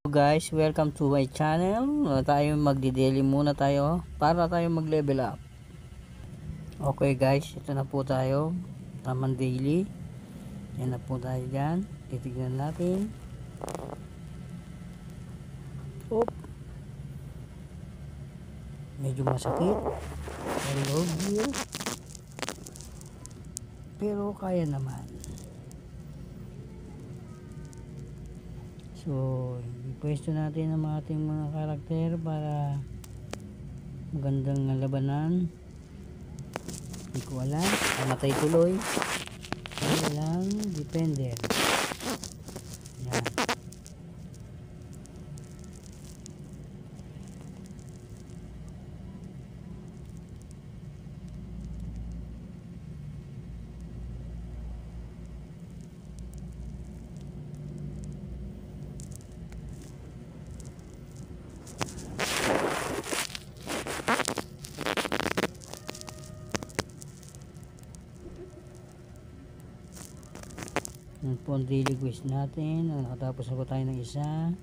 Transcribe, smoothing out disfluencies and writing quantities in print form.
Guys, welcome to my channel. Tayo magdi-daily muna tayo para tayo mag-level up. Okay guys, ito na po tayo. Tamang daily. Yan na po tayo dyan. Titignan natin. Oop. Medyo masakit. Hello dear. Pero kaya naman. So, ipwesto natin ang ating mga karakter para magandang labanan. Hindi ko alam. Pamatay tuloy. Kaya lang, defender. Yan. Yan po ang daily quiz natin. Nakatapos ako tayo ng isa.